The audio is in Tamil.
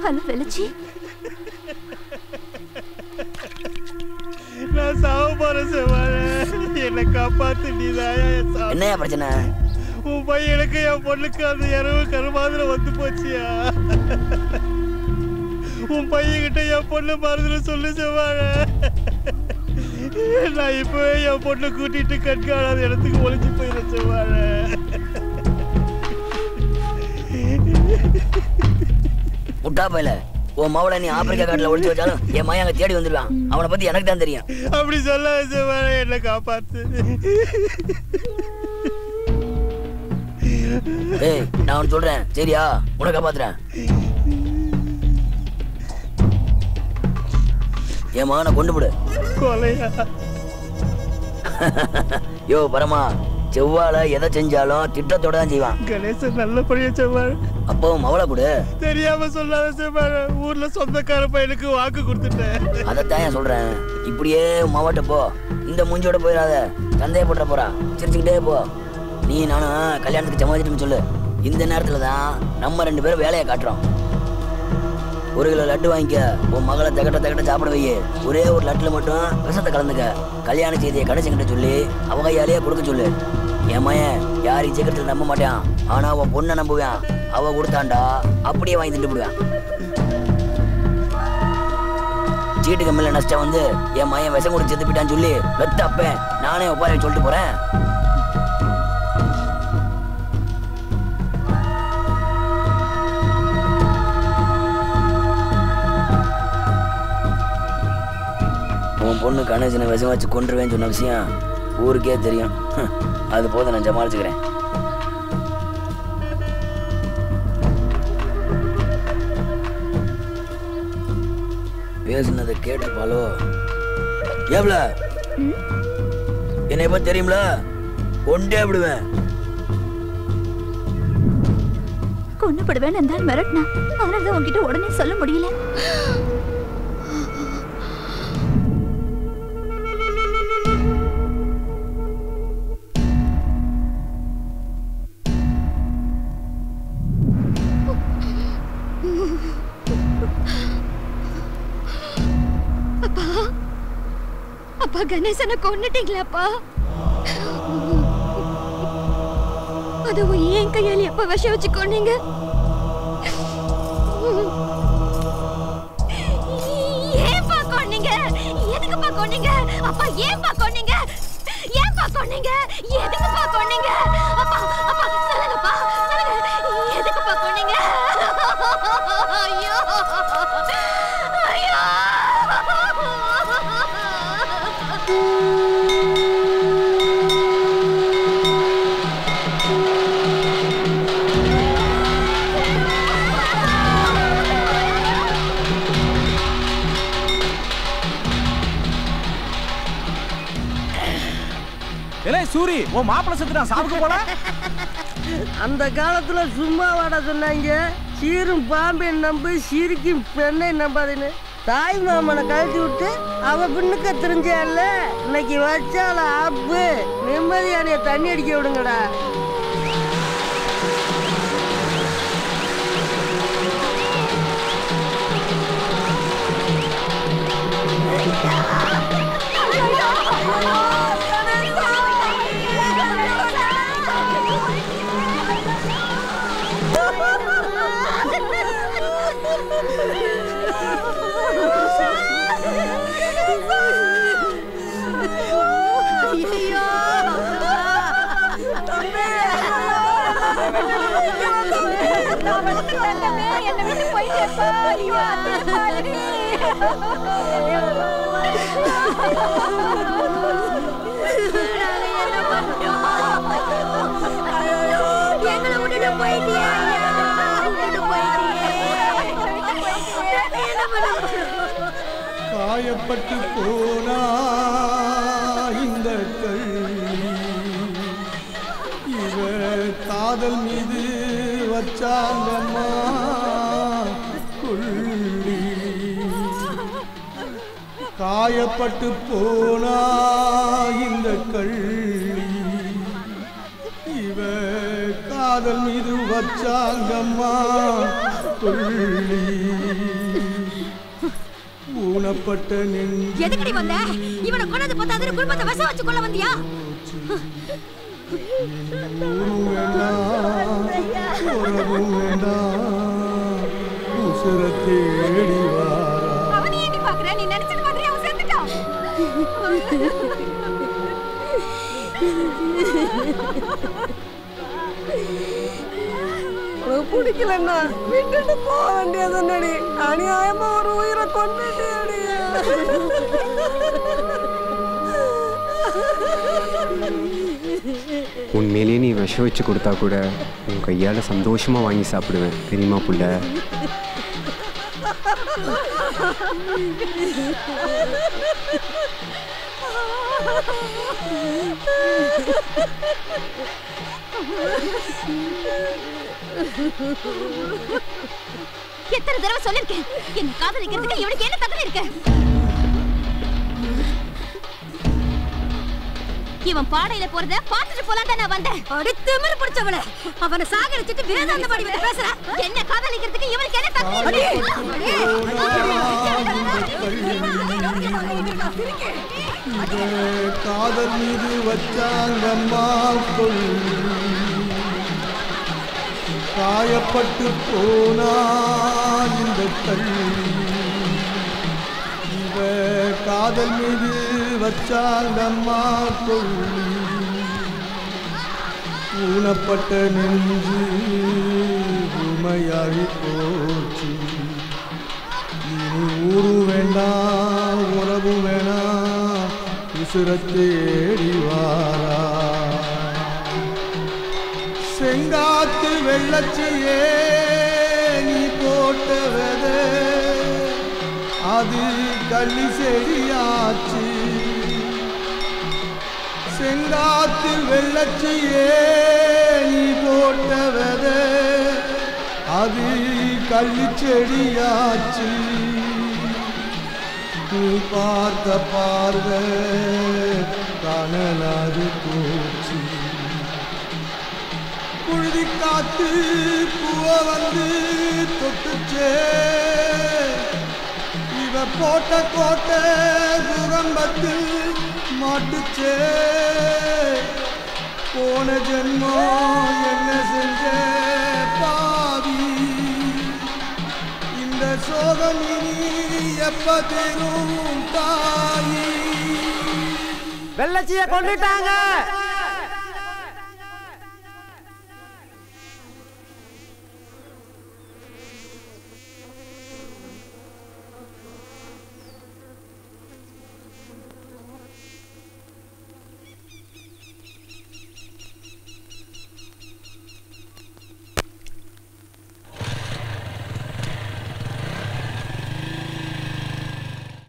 ஹலோ வெளிச்சி, நான் சாவ போறேன் செவ்வாழை, என்னை காப்பாத்து. நீதான் என்னையா பிரச்சனை? உன் பையனுக்கு என் பொண்ணுக்கு அந்த இரவு கருமாதிர வந்து போச்சியா? உன் பையன்கிட்ட என் பொண்ணு மறந்துட சொல்லு செவ்வாழை. நான் இப்பவே என் பொண்ணு கூட்டிட்டு கண்காணாத இடத்துக்கு ஒளிஞ்சு போயிடுறேன் செவ்வாழை. முட்டா பையல, உன் மவளை நீ ஆப்பிரிக்கா காட்டுல ஒளிச்சு வச்சாலும் என் மகன் அங்க தேடி வந்துடுவான். அவனை பத்தி எனக்கு தான் தெரியும். அப்படி சொல்லாத செவ்வாழை, என்ன காப்பாத்து. ஏய், நான் உனக்கு சொல்றேன் சரியா? உன்னை காப்பாத்துறேன். என் மகனை கொண்டு விடு. கொலையா? யோ பரமா, செவ்வாழை எதை செஞ்சாலும் திட்டத்தோட தான் செய்வான். கணேசன் நல்லபடியா செவ்வாழை. அப்போ மவளை கொடு. தெரியாம சொல்லாத செவ்வாழை, ஊர்ல சொந்தக்கார பையனுக்கு வாக்கு கொடுத்துட்டேன். அதைத்தான் ஏன் சொல்றேன். இப்படியே மவட்ட போ, இந்த மூஞ்சோட போயிடாத. சந்தேகப்பட போறா, சிரிச்சுக்கிட்டே போ. நீ நானும் கல்யாணத்துக்கு சமாளிச்சுட்டு சொல்லு. இந்த நேரத்துல தான் நம்ம 2 பேரும் வேலையை காட்டுறோம். 1 கிலோ லட்டு வாங்கிக்க, உன் மகளை தகட்ட சாப்பிட வை. ஒரே ஒரு லட்டுல மட்டும் விஷத்தை கலந்துக்க. கல்யாண செய்தியை கடைசிக்கிட்ட சொல்லி அவ கையாலேயே கொடுக்க சொல்லு. என் மயன் யாரையும் சீக்கிரத்தில் நம்ப மாட்டான், ஆனா அவன் பொண்ணை நம்புவான். அவ கொடுத்தாண்டா அப்படியே வாங்கி திட்டு விடுவான். சீட்டு கம்மியில் நஷ்டம் வந்து என் மயன் விஷம் கொடுத்து செத்து போயிட்டான்னு சொல்லி வெத்த அப்பேன் நானே ஒப்பாரி சொல்லிட்டு போறேன். உன் பொண்ணு கணேசனை விஷம் வச்சு கொண்டுருவேன்னு சொன்ன விஷயம் ஊருக்கே தெரியும். அது போதும், நான் சமாளிச்சுக்கிறேன். பேசுனதை கேட்டப்பாலோ? ஏப்ல என்னை பத்தி தெரியும்ல, கொண்டே விடுவேன். கொண்டுபடுவேன் தான் மிரட்டினா, அதனாலதான் உன்கிட்ட உடனே சொல்ல முடியல. அப்பா, கணேசனை கொன்னுட்டீங்களாப்பா? அதுவும் ஏன் கையால எப்ப விஷம் வச்சு கொன்னீங்க? ஏன்பா கொன்னீங்க? எதுக்குப்பா கொன்னீங்க? அப்பா ஏன்பா கொன்னீங்க? ஏன்பா கொன்னீங்க? எதுக்குப்பா கொன்னீங்க? அப்பா அப்பா சொல்லுங்கப்பா, சொல்லுங்க, எதுக்குப்பா கொன்னீங்க? ஐயோ ஐயோ! சூரி, உன் மாப்பிள்ள செத்துட்டான், சாப்பிட்டு போல. அந்த காலத்துல சும்மா வாட சொன்னாங்க, சீரும் பாம்பை நம்பு சீருக்கும் பெண்ணை நம்பாதுன்னு. தாய் மாமனை கழட்டி விட்டு அவ பின்னுக்க தெரிஞ்சால, இன்னைக்கு வச்சால ஆப்பு. நிம்மதியான தண்ணி அடிக்க விடுங்கடா. காயப்பட்டு போனா இந்த கள்ளி, இவ காதல் மீது வச்சாங்கம்மா கொள்ளி. காயப்பட்டு போனா இந்த கள்ளி, இவ காதல் மீது வச்சாங்கம்மா துள்ளி ஊனப்பட்ட எதுக்கடி வந்த? இவனை கொன்னது பத்தாது குடும்பத்தை விஷம் வச்சு கொள்ள வந்தியா? உசுர தேடி வாரா. அவனை ஏண்டி பாக்குற? நீ நினைச்சது மாதிரி அவன் செத்துட்டான். பிடிக்கலன்னா விட்டுட்டு போக வேண்டியதுன்னடி. அநியாயமா ஒரு உயிரை கொண்டுட்டியடி. உண்மையிலேயே நீ விஷம் வச்சு கொடுத்தா கூட உன் கையால சந்தோஷமா வாங்கி சாப்பிடுவேன் தெரியுமா புள்ள? எத்தனை தடவை சொல்லிருக்கேன், என்ன காதலிக்கிறதுக்கு இவனுக்கு என்ன தகுதி இருக்கு? இவன் பாடையில போறத பாத்துட்டு போலாம் தான் நான் வந்தேன். திமிரு பிடிச்சவள, அவனை சாகடிச்சிட்டு வேதாந்த படி பேசுற. என்ன காதலிக்கிறதுக்கு இவனுக்கு என்ன தகுதி? காதல் மீது வச்சாங்கம்மா கொள்ளி காயப்பட்டு போனா இந்த கள்ளி. இவ காதல் மீது வச்சாங்கம்மா கொள்ளி ஊனப்பட்ட நெஞ்சு உமையாகி போச்சு. இனி ஊரு வேண்டாம் உறவு வேணாம் உசுர தேடி வாரா. செங்காத்து வெள்ளச்சியே நீ போட்ட வெத அது கள்ளி செடியாச்சு. செங்காத்து வெள்ளச்சியே நீ போட்ட வெத அது கள்ளி செடியாச்சு. நீ பார்த்த பார்வை காணலாது போச்சு. புழுதி காத்து பூவ வந்து தொட்டுச்சே இவ போட்ட கோட்டை துரம்பத்தில் மாட்டுச்சே. போன ஜென்மம் என்ன செஞ்ச பாவி, இந்த சோகம் இனி எப்ப தீரும் தாயி. வெள்ளச்சிய கொண்டுட்டாங்க.